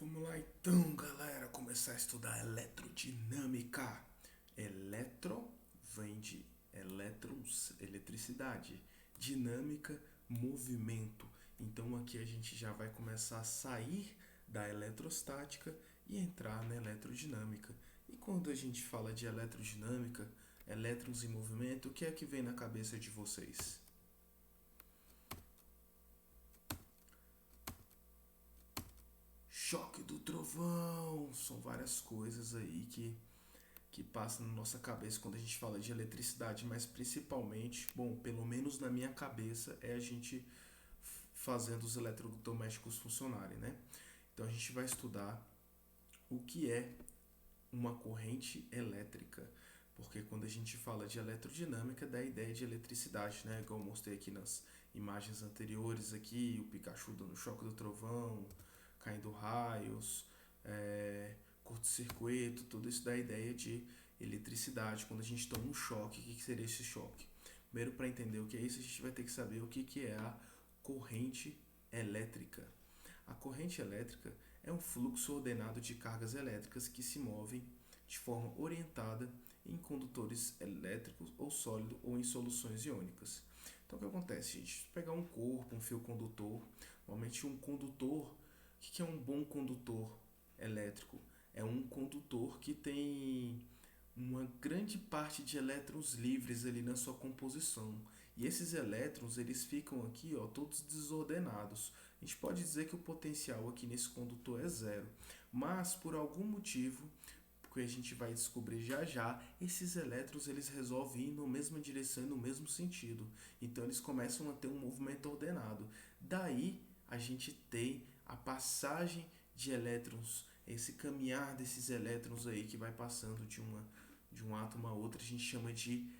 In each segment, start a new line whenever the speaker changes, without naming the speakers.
Vamos lá então, galera, começar a estudar eletrodinâmica. Eletro vem de elétrons, eletricidade. Dinâmica, movimento. Então aqui a gente já vai começar a sair da eletrostática e entrar na eletrodinâmica. E quando a gente fala de eletrodinâmica, elétrons em movimento, o que é que vem na cabeça de vocês? Choque do trovão! São várias coisas aí que passam na nossa cabeça quando a gente fala de eletricidade, mas principalmente, bom, pelo menos na minha cabeça, é a gente fazendo os eletrodomésticos funcionarem, né? Então a gente vai estudar o que é uma corrente elétrica, porque quando a gente fala de eletrodinâmica, dá a ideia de eletricidade, né? Igual eu mostrei aqui nas imagens anteriores aqui, o Pikachu dando choque do trovão, caindo raios, curto-circuito, tudo isso dá a ideia de eletricidade. Quando a gente toma um choque, o que seria esse choque? Primeiro, para entender o que é isso, a gente vai ter que saber o que é a corrente elétrica. A corrente elétrica é um fluxo ordenado de cargas elétricas que se movem de forma orientada em condutores elétricos ou sólido ou em soluções iônicas. Então o que acontece, gente? Se pegar um corpo, um fio condutor, normalmente um condutor, o que é um bom condutor elétrico? É um condutor que tem uma grande parte de elétrons livres ali na sua composição. E esses elétrons, eles ficam aqui, ó, todos desordenados. A gente pode dizer que o potencial aqui nesse condutor é zero, mas por algum motivo, que a gente vai descobrir já já, esses elétrons eles resolvem ir na mesma direção e no mesmo sentido. Então eles começam a ter um movimento ordenado. Daí a gente tem a passagem de elétrons, esse caminhar desses elétrons aí que vai passando de um átomo a outro, a gente chama de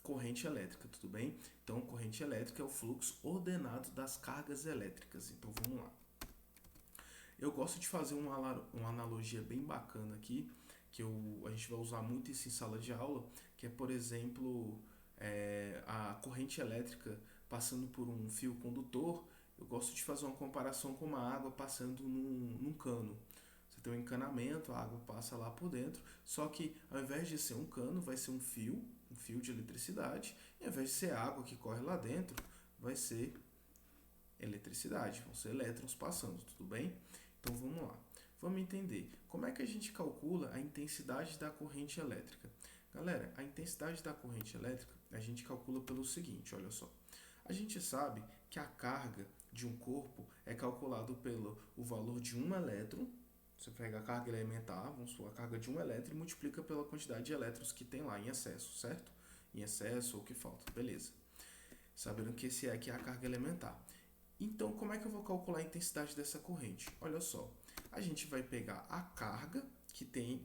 corrente elétrica, tudo bem? Então, corrente elétrica é o fluxo ordenado das cargas elétricas. Então, vamos lá. Eu gosto de fazer uma analogia bem bacana aqui, que a gente vai usar muito isso em sala de aula, que é, por exemplo, a corrente elétrica passando por um fio condutor. Eu gosto de fazer uma comparação com uma água passando num cano. Você tem um encanamento, a água passa lá por dentro, só que ao invés de ser um cano, vai ser um fio de eletricidade, e ao invés de ser água que corre lá dentro, vai ser eletricidade, vão ser elétrons passando, tudo bem? Então vamos lá. Vamos entender como é que a gente calcula a intensidade da corrente elétrica. Galera, a intensidade da corrente elétrica a gente calcula pelo seguinte, olha só. A gente sabe que a carga de um corpo é calculado pelo o valor de um elétron. Você pega a carga elementar, vamos supor, a carga de um elétron e multiplica pela quantidade de elétrons que tem lá em excesso, certo? Em excesso ou que falta, beleza. Sabendo que esse aqui é a carga elementar. Então, como é que eu vou calcular a intensidade dessa corrente? Olha só, a gente vai pegar a carga que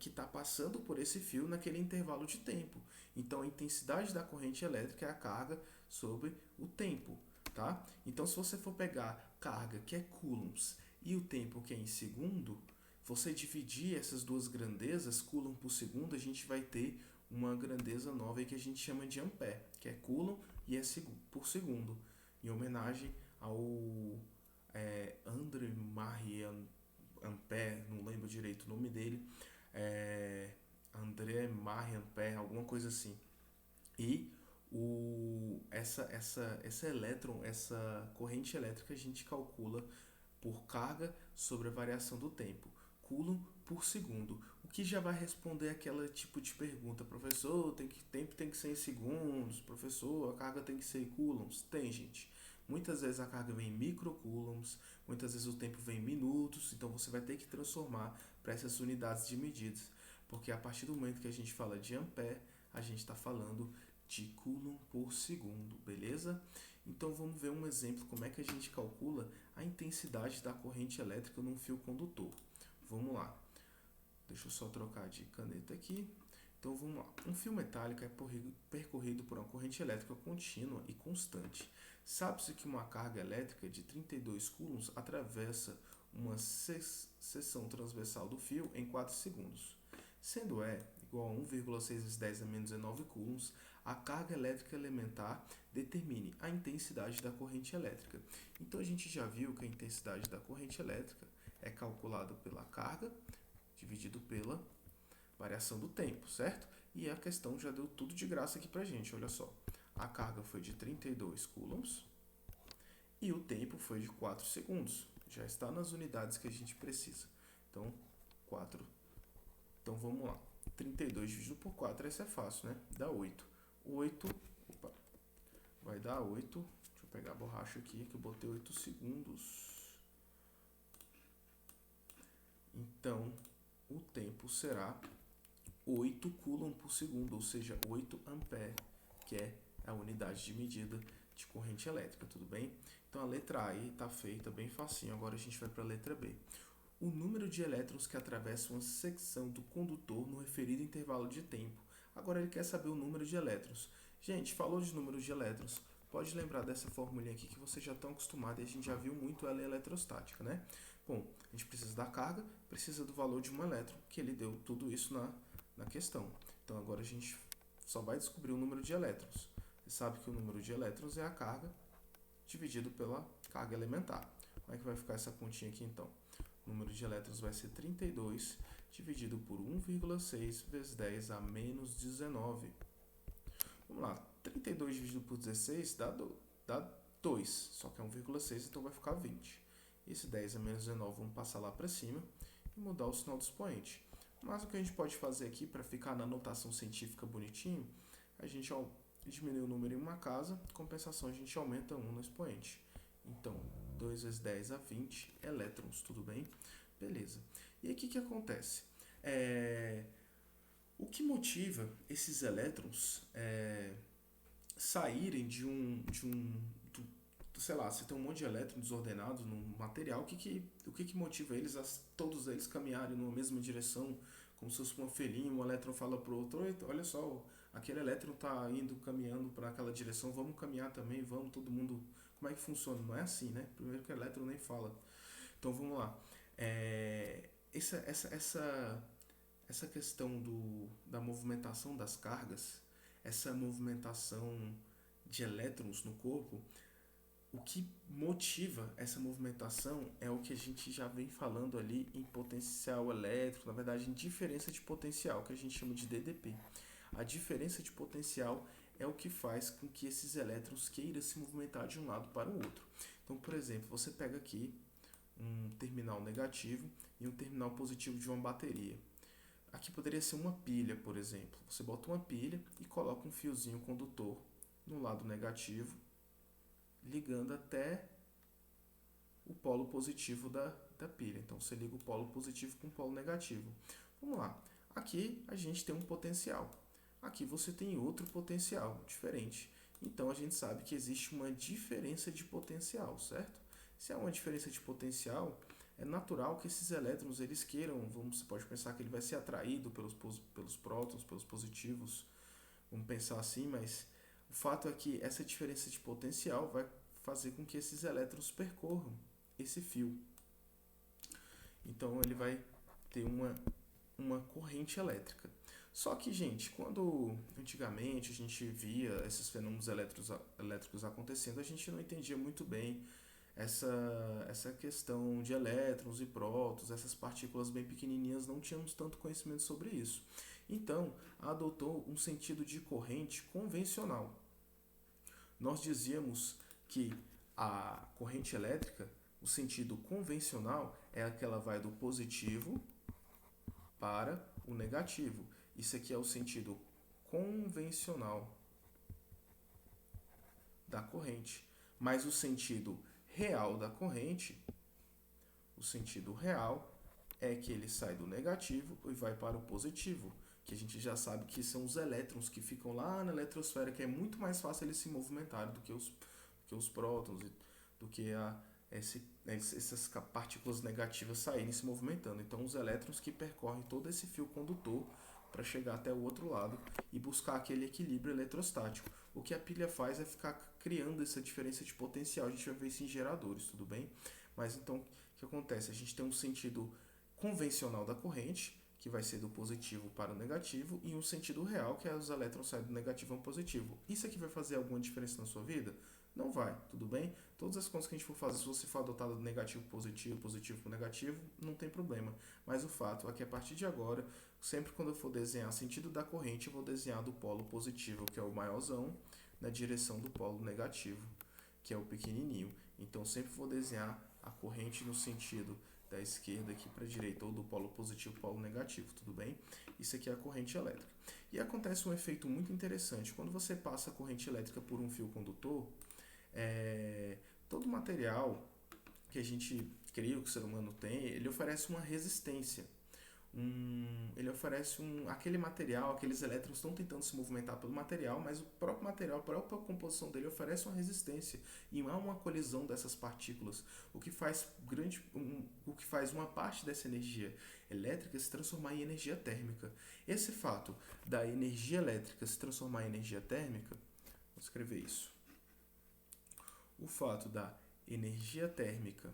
está passando por esse fio naquele intervalo de tempo. Então, a intensidade da corrente elétrica é a carga sobre o tempo, tá? Então, se você for pegar carga que é coulombs e o tempo que é em segundo, você dividir essas duas grandezas, coulomb por segundo, a gente vai ter uma grandeza nova aí que a gente chama de ampere, que é coulomb e é por segundo, em homenagem ao André Marie Ampère, não lembro direito o nome dele, André Marie Ampère, alguma coisa assim. E essa elétron, essa corrente elétrica a gente calcula por carga sobre a variação do tempo, coulomb por segundo. O que já vai responder aquela tipo de pergunta, professor, tempo tem que ser em segundos, professor, a carga tem que ser em coulombs? Tem, gente. Muitas vezes a carga vem em microcoulombs, muitas vezes o tempo vem em minutos, então você vai ter que transformar para essas unidades de medidas, porque a partir do momento que a gente fala de ampere, a gente está falando de coulomb por segundo, beleza? Então vamos ver um exemplo como é que a gente calcula a intensidade da corrente elétrica num fio condutor. Vamos lá. Deixa eu só trocar de caneta aqui. Então vamos lá. Um fio metálico é percorrido por uma corrente elétrica contínua e constante. Sabe-se que uma carga elétrica de 32 coulombs atravessa uma seção transversal do fio em 4 segundos. Sendo E igual a 1,6 vezes 10 a menos 19 coulombs, a carga elétrica elementar determine a intensidade da corrente elétrica. Então a gente já viu que a intensidade da corrente elétrica é calculado pela carga dividido pela variação do tempo, certo? E a questão já deu tudo de graça aqui pra gente, olha só. A carga foi de 32 coulombs e o tempo foi de 4 segundos. Já está nas unidades que a gente precisa. Então, 4. Então, vamos lá. 32 dividido por 4, essa é fácil, né? Dá 8. 8, opa, vai dar 8. Deixa eu pegar a borracha aqui, que eu botei 8 segundos. Então, o tempo será 8 coulomb por segundo, ou seja, 8 ampere, que é a unidade de medida de corrente elétrica, tudo bem? Então a letra A aí está feita bem facinho, agora a gente vai para a letra B. O número de elétrons que atravessam a secção do condutor no referido intervalo de tempo. Agora ele quer saber o número de elétrons. Gente, falou de número de elétrons, pode lembrar dessa formulinha aqui que vocês já estão acostumados e a gente já viu muito ela em eletrostática, né? Bom, a gente precisa da carga, precisa do valor de um elétron, que ele deu tudo isso na questão. Então agora a gente só vai descobrir o número de elétrons. Você sabe que o número de elétrons é a carga dividido pela carga elementar. Como é que vai ficar essa continha aqui então? O número de elétrons vai ser 32 dividido por 1,6 vezes 10 a menos 19. Vamos lá, 32 dividido por 16 dá 2, só que é 1,6, então vai ficar 20. Esse 10 a menos 19 vamos passar lá para cima e mudar o sinal do expoente. Mas o que a gente pode fazer aqui para ficar na notação científica bonitinho, a gente diminui o número em uma casa, compensação a gente aumenta 1 no expoente. Então, 2 vezes 10 a 20 elétrons, tudo bem? Beleza. E aí o que acontece? O que motiva esses elétrons saírem sei lá, você tem um monte de elétrons desordenados no material, o que motiva eles todos eles caminharem numa mesma direção, como se fosse uma filhinha, um elétron fala para o outro, olha só, aquele elétron está caminhando para aquela direção, vamos caminhar também, vamos, todo mundo. Como é que funciona? Não é assim, né? Primeiro que o elétron nem fala. Então vamos lá. Essa questão da movimentação das cargas, essa movimentação de elétrons no corpo, o que motiva essa movimentação é o que a gente já vem falando ali em potencial elétrico, na verdade em diferença de potencial, que a gente chama de DDP. A diferença de potencial é o que faz com que esses elétrons queiram se movimentar de um lado para o outro. Então, por exemplo, você pega aqui um terminal negativo e um terminal positivo de uma bateria. Aqui poderia ser uma pilha, por exemplo. Você bota uma pilha e coloca um fiozinho condutor no lado negativo, ligando até o polo positivo da pilha. Então, você liga o polo positivo com o polo negativo. Vamos lá. Aqui a gente tem um potencial. Aqui você tem outro potencial diferente. Então, a gente sabe que existe uma diferença de potencial, certo? Se há uma diferença de potencial, é natural que esses elétrons eles queiram, você pode pensar que ele vai ser atraído pelos prótons, pelos positivos, vamos pensar assim, mas o fato é que essa diferença de potencial vai fazer com que esses elétrons percorram esse fio. Então ele vai ter uma corrente elétrica. Só que, gente, quando antigamente a gente via esses fenômenos elétricos acontecendo, a gente não entendia muito bem essa questão de elétrons e prótons, essas partículas bem pequenininhas, não tínhamos tanto conhecimento sobre isso. Então, adotou um sentido de corrente convencional. Nós dizíamos que a corrente elétrica, o sentido convencional, é aquela que vai do positivo para o negativo. Isso aqui é o sentido convencional da corrente. Mas o sentido real da corrente, o sentido real é que ele sai do negativo e vai para o positivo, que a gente já sabe que são os elétrons que ficam lá na eletrosfera, que é muito mais fácil eles se movimentarem do que os prótons, do que essas partículas negativas saírem se movimentando. Então, os elétrons que percorrem todo esse fio condutor para chegar até o outro lado e buscar aquele equilíbrio eletrostático. O que a pilha faz é ficar criando essa diferença de potencial. A gente vai ver isso em geradores, tudo bem? Mas então, o que acontece? A gente tem um sentido convencional da corrente, que vai ser do positivo para o negativo, e um sentido real, que é os elétrons saem do negativo ao positivo. Isso aqui vai fazer alguma diferença na sua vida? Não vai, tudo bem? Todas as contas que a gente for fazer, se você for adotar do negativo para positivo, positivo para negativo, não tem problema. Mas o fato é que a partir de agora, sempre quando eu for desenhar sentido da corrente, eu vou desenhar do polo positivo, que é o maiorzão, na direção do polo negativo, que é o pequenininho. Então, sempre vou desenhar a corrente no sentido da esquerda aqui para a direita, ou do polo positivo para o polo negativo, tudo bem? Isso aqui é a corrente elétrica. E acontece um efeito muito interessante. Quando você passa a corrente elétrica por um fio condutor, todo material que a gente cria, que o ser humano tem, ele oferece uma resistência. Ele oferece aquele material, aqueles elétrons estão tentando se movimentar pelo material, mas o próprio material, a própria composição dele oferece uma resistência e há uma colisão dessas partículas, o que faz uma parte dessa energia elétrica se transformar em energia térmica. Esse fato da energia elétrica se transformar em energia térmica, vou escrever isso. O fato da energia térmica,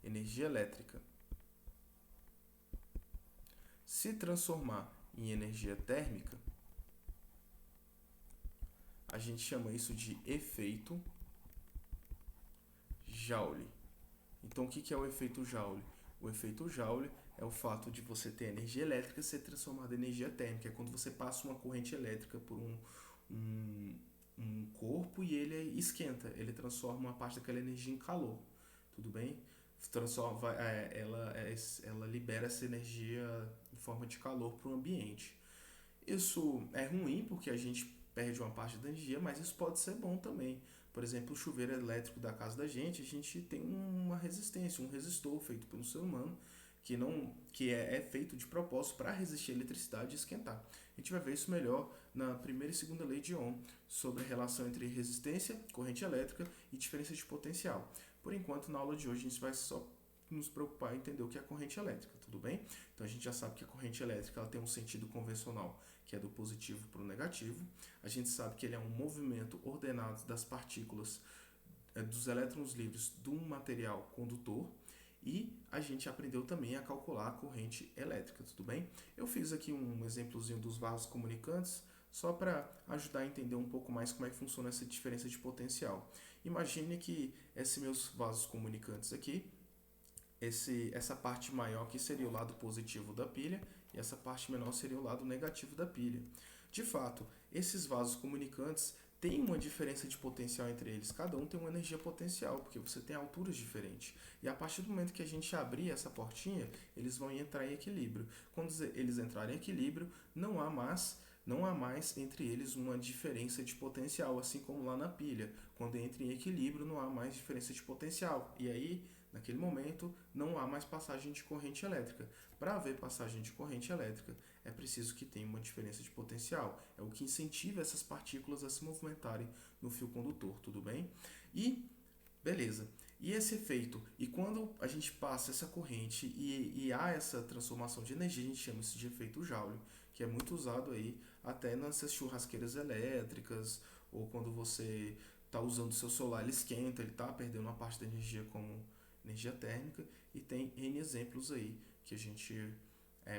energia elétrica se transformar em energia térmica, a gente chama isso de efeito Joule. Então, o que é o efeito Joule? O efeito Joule é o fato de você ter energia elétrica ser transformada em energia térmica. É quando você passa uma corrente elétrica por um corpo e ele esquenta, ele transforma uma parte daquela energia em calor, tudo bem? Ela libera essa energia em forma de calor para o ambiente. Isso é ruim porque a gente perde uma parte da energia, mas isso pode ser bom também. Por exemplo, o chuveiro elétrico da casa da gente, a gente tem uma resistência, um resistor feito pelo ser humano que é feito de propósito para resistir à eletricidade e esquentar. A gente vai ver isso melhor na primeira e segunda lei de Ohm, sobre a relação entre resistência, corrente elétrica e diferença de potencial. Por enquanto, na aula de hoje, a gente vai só nos preocupar em entender o que é a corrente elétrica, tudo bem? Então, a gente já sabe que a corrente elétrica ela tem um sentido convencional, que é do positivo para o negativo. A gente sabe que ele é um movimento ordenado das partículas, dos elétrons livres de um material condutor. E a gente aprendeu também a calcular a corrente elétrica, tudo bem? Eu fiz aqui um exemplozinho dos vasos comunicantes, só para ajudar a entender um pouco mais como é que funciona essa diferença de potencial. Imagine que esses meus vasos comunicantes aqui, essa parte maior aqui seria o lado positivo da pilha e essa parte menor seria o lado negativo da pilha. De fato, esses vasos comunicantes têm uma diferença de potencial entre eles, cada um tem uma energia potencial, porque você tem alturas diferentes. E a partir do momento que a gente abrir essa portinha, eles vão entrar em equilíbrio. Quando eles entrarem em equilíbrio, não há mais entre eles uma diferença de potencial, assim como lá na pilha. Quando entra em equilíbrio, não há mais diferença de potencial. E aí, naquele momento, não há mais passagem de corrente elétrica. Para haver passagem de corrente elétrica, é preciso que tenha uma diferença de potencial. É o que incentiva essas partículas a se movimentarem no fio condutor, tudo bem? E, beleza. E esse efeito, e quando a gente passa essa corrente e há essa transformação de energia, a gente chama isso de efeito Joule, que é muito usado aí até nessas churrasqueiras elétricas, ou quando você está usando o seu celular, ele esquenta, ele está perdendo uma parte da energia como energia térmica, e tem N exemplos aí que a gente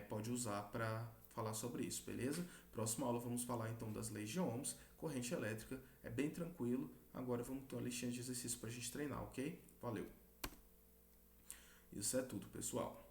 pode usar para falar sobre isso, beleza? Próxima aula vamos falar então das leis de Ohms, corrente elétrica, é bem tranquilo. Agora vamos ter uma listinha de exercícios para a gente treinar, ok? Valeu! Isso é tudo, pessoal.